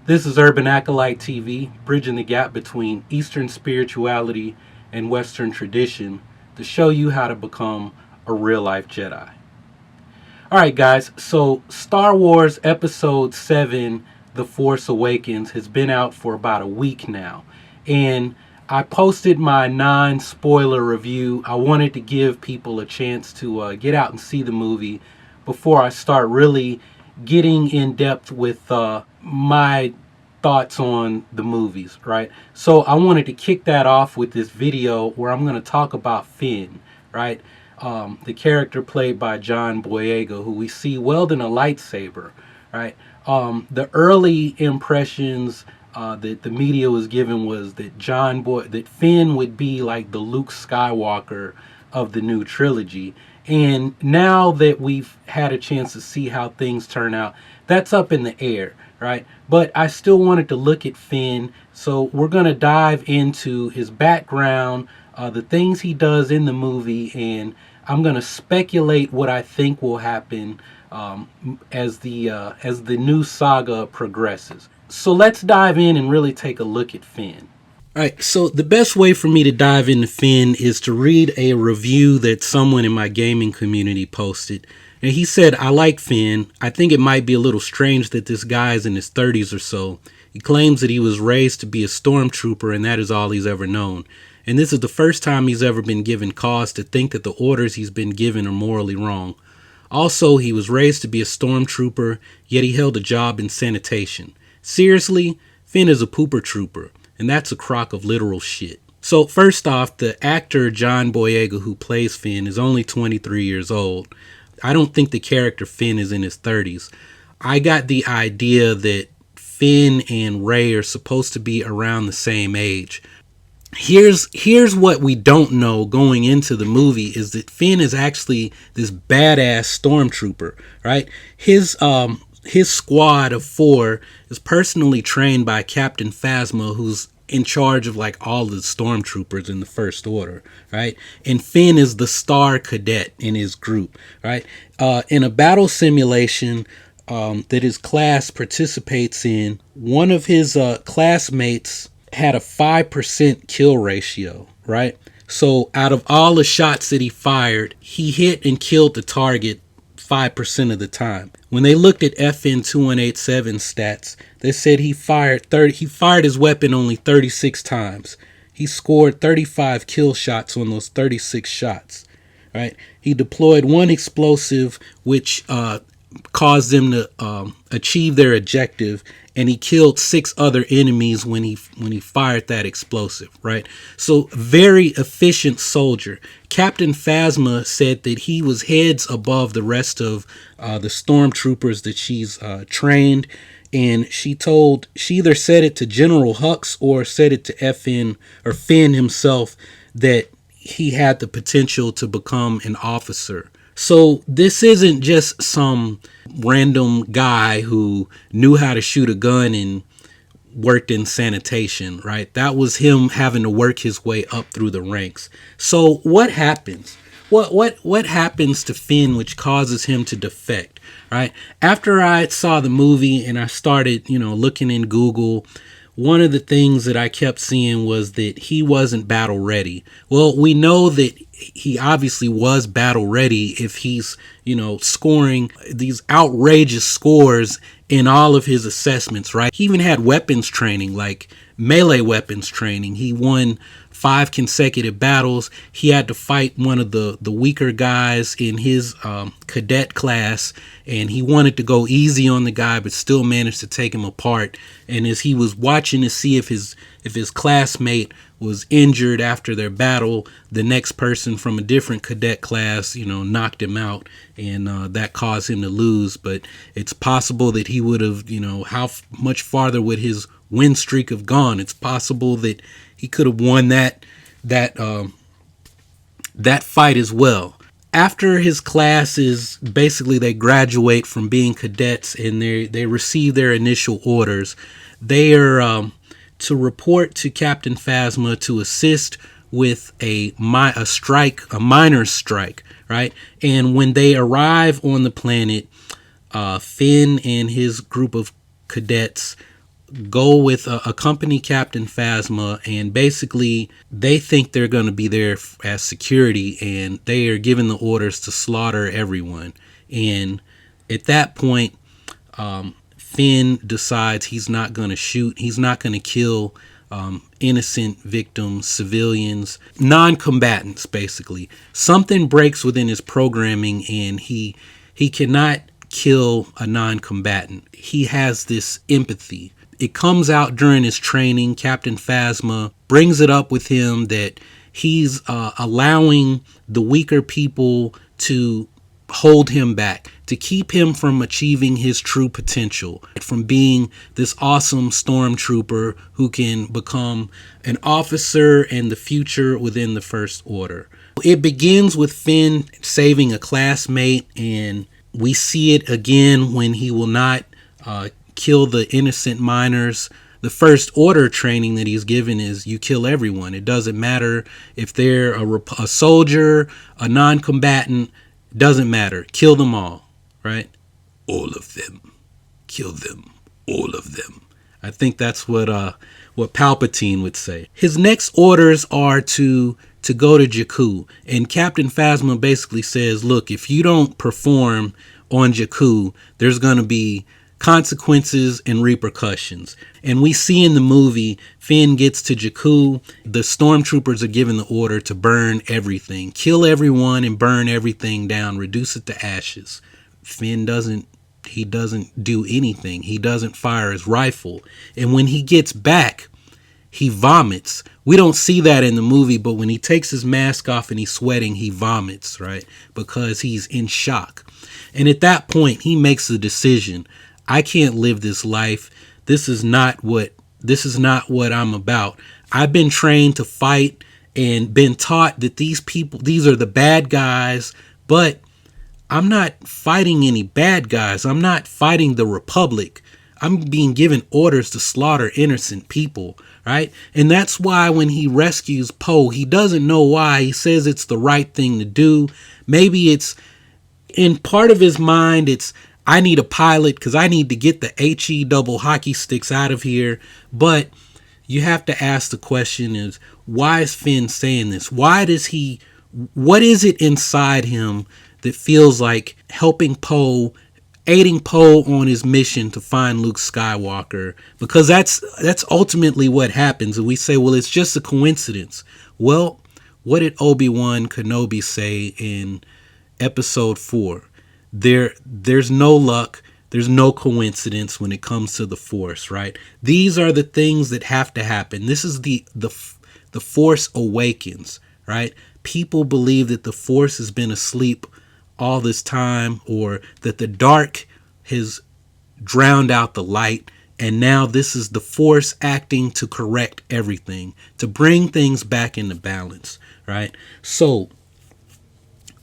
This is Urban Acolyte TV, bridging the gap between Eastern spirituality and Western tradition to show you how to become a real life Jedi. Alright, guys, so Star Wars Episode 7 The Force Awakens has been out for about a week now, and I posted my non-spoiler review. I wanted to give people a chance to get out and see the movie before I start really getting in depth with my thoughts on the movies, right? So I wanted to kick that off with this video where I'm going to talk about Finn, right? The character played by John Boyega, who we see wielding a lightsaber, right? The early impressions that the media was given was that Finn would be like the Luke Skywalker of the new trilogy. And now that we've had a chance to see how things turn out, that's up in the air, right? But I still wanted to look at Finn, so we're going to dive into his background, the things he does in the movie, and I'm going to speculate what I think will happen as the new saga progresses. So let's dive in and really take a look at Finn. Alright, so the best way for me to dive into Finn is to read a review that someone in my gaming community posted. And he said, "I like Finn. I think it might be a little strange that this guy is in his 30s or so. He claims that he was raised to be a stormtrooper and that is all he's ever known. And this is the first time he's ever been given cause to think that the orders he's been given are morally wrong. Also, he was raised to be a stormtrooper, yet he held a job in sanitation. Seriously, Finn is a pooper trooper. And that's a crock of literal shit." So first off, the actor John Boyega, who plays Finn, is only 23 years old. I don't think the character Finn is in his 30s. I got the idea that Finn and Rey are supposed to be around the same age. Here's what we don't know going into the movie is that Finn is actually this badass stormtrooper, right? His squad of 4 is personally trained by Captain Phasma, who's in charge of like all the stormtroopers in the First Order, right? And Finn is the star cadet in his group, right? In a battle simulation that his class participates in, one of his classmates had a 5% kill ratio, right? So out of all the shots that he fired, he hit and killed the target 5% of the time. When they looked at FN 2187's stats, they said he fired his weapon only 36 times. He scored 35 kill shots on those 36 shots, right? He deployed one explosive which caused them to achieve their objective, and he killed 6 other enemies when he fired that explosive, right? So very efficient soldier. Captain Phasma said that he was heads above the rest of the stormtroopers that she's trained, and she either said it to General Hux or said it to Finn himself that he had the potential to become an officer. So this isn't just some random guy who knew how to shoot a gun and worked in sanitation, right? That was him having to work his way up through the ranks. So what happens? What happens to Finn which causes him to defect, right? After I saw the movie and I started, looking in Google, one of the things that I kept seeing was that he wasn't battle ready. Well, we know that he obviously was battle ready if he's, scoring these outrageous scores in all of his assessments, right? He even had weapons training, like melee weapons training. He won 5 consecutive battles. He had to fight one of the weaker guys in his cadet class, and he wanted to go easy on the guy but still managed to take him apart. And as he was watching to see if his classmate was injured after their battle, the next person from a different cadet class, knocked him out, and that caused him to lose. But it's possible that he would have, how much farther would his win streak have gone? It's possible that he could have won that fight as well. After his classes, basically they graduate from being cadets and they receive their initial orders. They are to report to Captain Phasma to assist with a minor strike, right? And when they arrive on the planet, Finn and his group of cadets go with a company Captain Phasma, and basically they think they're going to be there as security, and they are given the orders to slaughter everyone. And at that point, Finn decides he's not going to shoot. He's not going to kill innocent victims, civilians, non-combatants. Basically, something breaks within his programming, and he cannot kill a non-combatant. He has this empathy. It comes out during his training. Captain Phasma brings it up with him that he's allowing the weaker people to hold him back, to keep him from achieving his true potential, from being this awesome stormtrooper who can become an officer in the future within the First Order. It begins with Finn saving a classmate, and we see it again when he will not kill the innocent miners. The First Order training that he's given is you kill everyone. It doesn't matter if they're a soldier, a non-combatant. Doesn't matter. Kill them all, right? All of them. Kill them. All of them. I think that's what Palpatine would say. His next orders are to go to Jakku, and Captain Phasma basically says, look, if you don't perform on Jakku, there's going to be consequences and repercussions. And we see in the movie, Finn gets to Jakku, the stormtroopers are given the order to burn everything, kill everyone and burn everything down, reduce it to ashes. Finn doesn't do anything. He doesn't fire his rifle. And when he gets back, he vomits. We don't see that in the movie, but when he takes his mask off and he's sweating, he vomits, right? Because he's in shock. And at that point, he makes the decision, I can't live this life. This is not what I'm about. I've been trained to fight and been taught that these are the bad guys, but I'm not fighting any bad guys. I'm not fighting the Republic. I'm being given orders to slaughter innocent people, right? And that's why when he rescues Poe, he doesn't know why. He says it's the right thing to do. Maybe it's in part of his mind, it's I need a pilot because I need to get the HE double hockey sticks out of here. But you have to ask the question is, why is Finn saying this? What is it inside him that feels like helping Poe, aiding Poe on his mission to find Luke Skywalker? Because that's ultimately what happens. And we say, well, it's just a coincidence. Well, what did Obi-Wan Kenobi say in episode 4? There's no luck, there's no coincidence when it comes to the Force, right? These are the things that have to happen. This is the Force Awakens, right? People believe that the Force has been asleep all this time, or that the dark has drowned out the light, and now this is the Force acting to correct everything, to bring things back into balance, right? So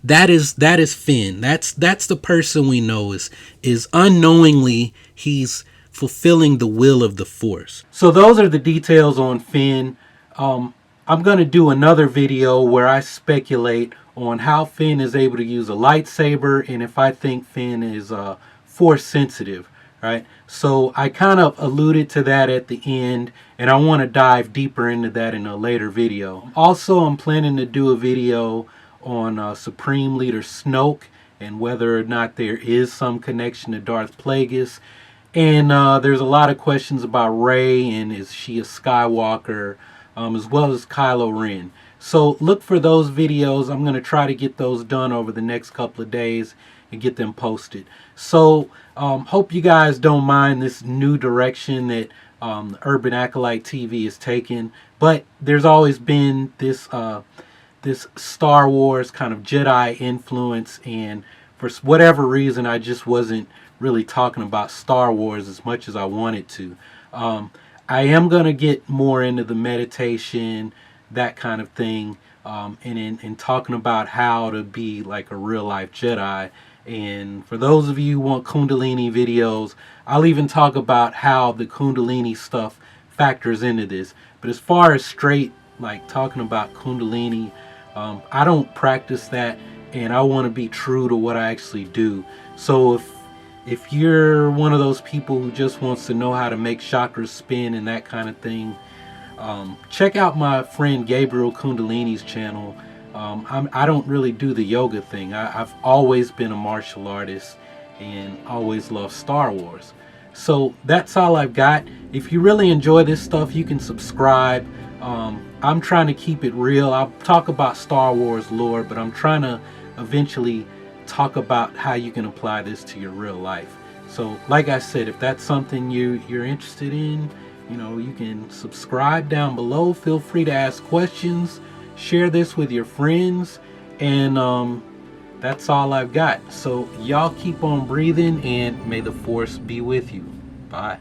that is Finn. That's the person we know is unknowingly he's fulfilling the will of the Force. So those are the details on Finn. I'm going to do another video where I speculate on how Finn is able to use a lightsaber, and if I think Finn is Force sensitive, right? So I kind of alluded to that at the end, and I want to dive deeper into that in a later video. Also, I'm planning to do a video on Supreme Leader Snoke and whether or not there is some connection to Darth Plagueis. And there's a lot of questions about Rey, and is she a Skywalker, as well as Kylo Ren. So look for those videos. I'm going to try to get those done over the next couple of days and get them posted. So hope you guys don't mind this new direction that Urban Acolyte TV is taking. But there's always been this Star Wars kind of Jedi influence, and for whatever reason I just wasn't really talking about Star Wars as much as I wanted to. I am going to get more into the meditation, that kind of thing, and in talking about how to be like a real life Jedi. And for those of you who want Kundalini videos, I'll even talk about how the Kundalini stuff factors into this. But as far as straight like talking about Kundalini, I don't practice that, and I want to be true to what I actually do. So if you're one of those people who just wants to know how to make chakras spin and that kind of thing, check out my friend Gabriel Kundalini's channel. I don't really do the yoga thing. I've always been a martial artist and always loved Star Wars. So that's all I've got. If you really enjoy this stuff, you can subscribe. I'm trying to keep it real. I'll talk about Star Wars lore, but I'm trying to eventually talk about how you can apply this to your real life. So like I said, if that's something you're interested in, you can subscribe down below. Feel free to ask questions, share this with your friends, and that's all I've got. So y'all keep on breathing, and may the force be with you. Bye.